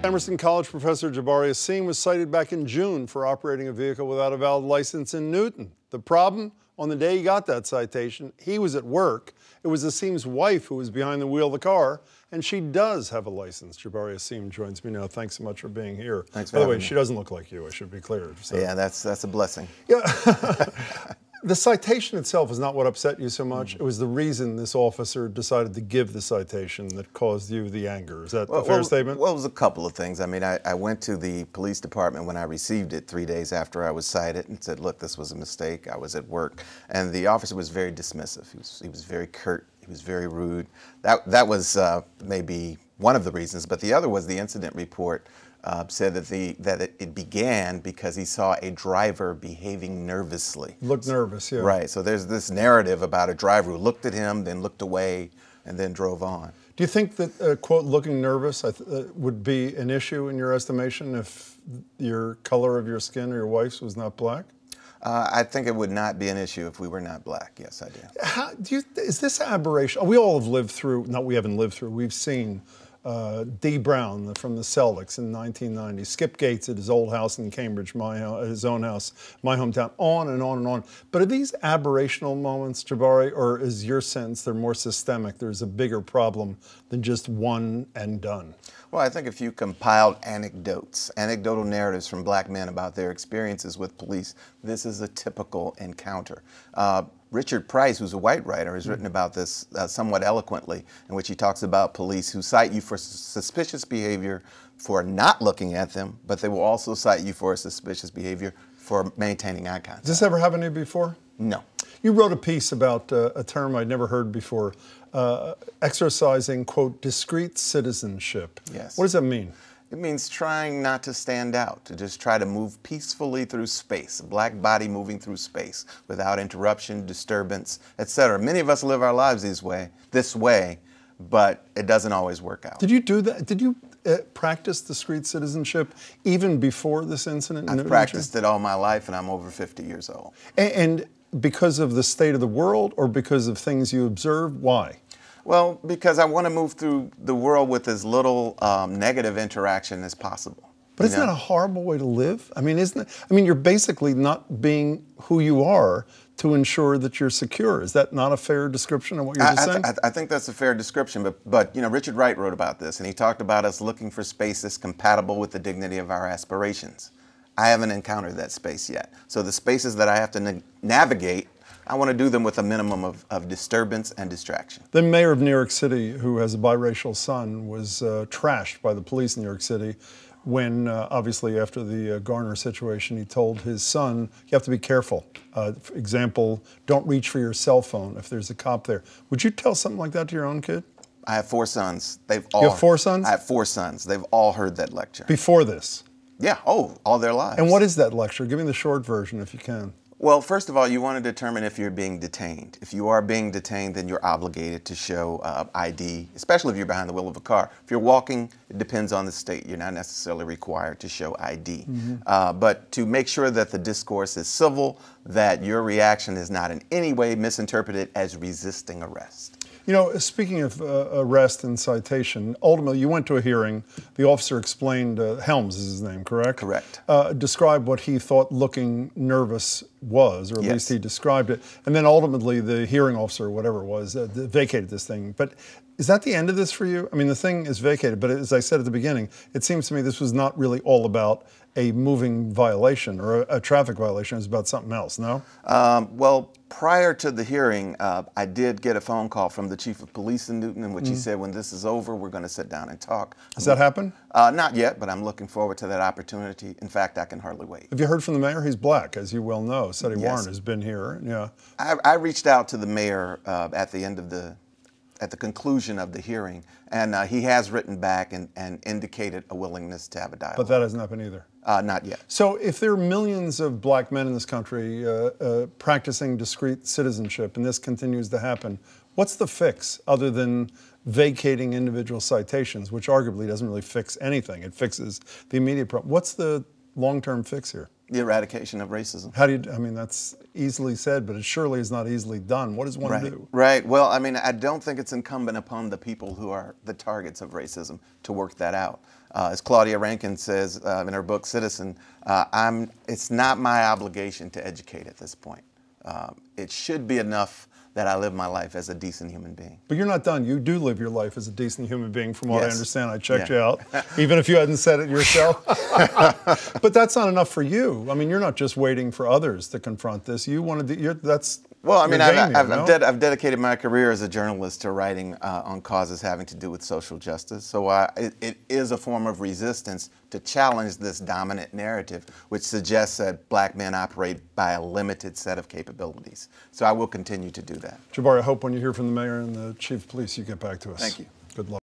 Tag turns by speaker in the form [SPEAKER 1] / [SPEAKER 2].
[SPEAKER 1] Emerson College professor Jabari Assim was cited back in June for operating a vehicle without a valid license in Newton. The problem? On the day he got that citation, he was at work. It was Asim's wife who was behind the wheel of the car, and she does have a license. Jabari Assim joins me now. Thanks so much for being here.
[SPEAKER 2] Thanks for
[SPEAKER 1] By the way,
[SPEAKER 2] having me.
[SPEAKER 1] she doesn't look like you, I should be clear. So.
[SPEAKER 2] Yeah, that's a blessing.
[SPEAKER 1] Yeah. The citation itself is not what upset you so much. It was the reason this officer decided to give the citation that caused you the anger. Is that a fair statement?
[SPEAKER 2] Well, it was a couple of things. I mean, I went to the police department when I received it 3 days after I was cited and said, look, this was a mistake. I was at work. And the officer was very dismissive. He was very curt. He was very rude. That was maybe one of the reasons. But the other was the incident report said that it began because he saw a driver behaving nervously.
[SPEAKER 1] Looked nervous, yeah.
[SPEAKER 2] Right, so there's this narrative about a driver who looked at him, then looked away, and then drove on.
[SPEAKER 1] Do you think that, quote, looking nervous would be an issue in your estimation if your color of your skin or your wife's was not black?
[SPEAKER 2] I think it would not be an issue if we were not black, yes, I do.
[SPEAKER 1] Is this aberration? We all have lived through, not we haven't lived through, we've seen D. Brown from the Celtics in 1990, Skip Gates at his old house in Cambridge, his own house, my hometown, on and on and on. But are these aberrational moments, Jabari, or is your sense they're more systemic? There's a bigger problem than just one and done?
[SPEAKER 2] Well, I think if you compiled anecdotal narratives from black men about their experiences with police, this is a typical encounter. Richard Price, who's a white writer, has written about this somewhat eloquently, in which he talks about police who cite you for suspicious behavior for not looking at them, but they will also cite you for suspicious behavior for maintaining eye contact.
[SPEAKER 1] Has this ever happened to you before?
[SPEAKER 2] No.
[SPEAKER 1] You wrote a piece about a term I'd never heard before, exercising, quote, discreet citizenship.
[SPEAKER 2] Yes.
[SPEAKER 1] What does that mean?
[SPEAKER 2] It means trying not to stand out, to just try to move peacefully through space, a black body moving through space without interruption, disturbance, etc. Many of us live our lives this way, but it doesn't always work out.
[SPEAKER 1] Did you do that? Did you practice discreet citizenship even before this incident?
[SPEAKER 2] I've practiced it all my life, and I'm over 50 years old.
[SPEAKER 1] And because of the state of the world or because of things you observed? Why?
[SPEAKER 2] Well, because I want to move through the world with as little negative interaction as possible.
[SPEAKER 1] But isn't that a horrible way to live? I mean, you're basically not being who you are to ensure that you're secure. Is that not a fair description of what you're just saying?
[SPEAKER 2] I think that's a fair description, but you know, Richard Wright wrote about this, and he talked about us looking for spaces compatible with the dignity of our aspirations. I haven't encountered that space yet. So the spaces that I have to navigate, I want to do them with a minimum of disturbance and distraction.
[SPEAKER 1] The mayor of New York City, who has a biracial son, was trashed by the police in New York City when, obviously, after the Garner situation, he told his son, you have to be careful. For example, don't reach for your cell phone if there's a cop there. Would you tell something like that to your own kid?
[SPEAKER 2] I have 4 sons.
[SPEAKER 1] You have 4 sons?
[SPEAKER 2] I have 4 sons. They've all heard that lecture.
[SPEAKER 1] Before this?
[SPEAKER 2] Yeah, all their lives.
[SPEAKER 1] And what is that lecture? Give me the short version if you can.
[SPEAKER 2] Well, first of all, you want to determine if you're being detained. If you are being detained, then you're obligated to show ID, especially if you're behind the wheel of a car. If you're walking, it depends on the state. You're not necessarily required to show ID. But to make sure that the discourse is civil, that your reaction is not in any way misinterpreted as resisting arrest.
[SPEAKER 1] You know, speaking of arrest and citation, ultimately you went to a hearing. The officer explained, Helms is his name, correct?
[SPEAKER 2] Correct.
[SPEAKER 1] Described what he thought looking nervous was, or at least he described it. And then ultimately the hearing officer, whatever it was, vacated this thing. But is that the end of this for you? I mean, the thing is vacated, but as I said at the beginning, it seems to me this was not really all about a moving violation or a traffic violation. It was about something else, no?
[SPEAKER 2] Well, prior to the hearing, I did get a phone call from the chief of police in Newton in which he said, when this is over, we're going to sit down and talk.
[SPEAKER 1] Has that happened?
[SPEAKER 2] Not yet, but I'm looking forward to that opportunity. In fact, I can hardly wait.
[SPEAKER 1] Have you heard from the mayor? He's black, as you well know. Seti Warren has been here. Yeah.
[SPEAKER 2] I reached out to the mayor at the conclusion of the hearing, and he has written back and indicated a willingness to have a dialogue.
[SPEAKER 1] But that hasn't happened either?
[SPEAKER 2] Not yet.
[SPEAKER 1] So if there are millions of black men in this country practicing discreet citizenship, and this continues to happen, what's the fix other than vacating individual citations, which arguably doesn't really fix anything? It fixes the immediate problem. What's the long-term fix here?
[SPEAKER 2] The eradication of racism.
[SPEAKER 1] How do you, I mean, that's easily said, but it surely is not easily done. What does one do?
[SPEAKER 2] Right. Well, I mean, I don't think it's incumbent upon the people who are the targets of racism to work that out. As Claudia Rankine says in her book, Citizen, it's not my obligation to educate at this point. It should be enough that I live my life as a decent human being.
[SPEAKER 1] But you're not done. You do live your life as a decent human being, from what I
[SPEAKER 2] Yes.
[SPEAKER 1] understand. I checked you out, even if you hadn't said it yourself. But that's not enough for you. I mean, you're not just waiting for others to confront this. You want to do, that's
[SPEAKER 2] Well, I mean,
[SPEAKER 1] your game here, no?
[SPEAKER 2] I've dedicated my career as a journalist to writing on causes having to do with social justice. So it is a form of resistance to challenge this dominant narrative, which suggests that black men operate by a limited set of capabilities. So I will continue to do that.
[SPEAKER 1] Jabari, I hope when you hear from the mayor and the chief of police, you get back to us.
[SPEAKER 2] Thank you.
[SPEAKER 1] Good luck.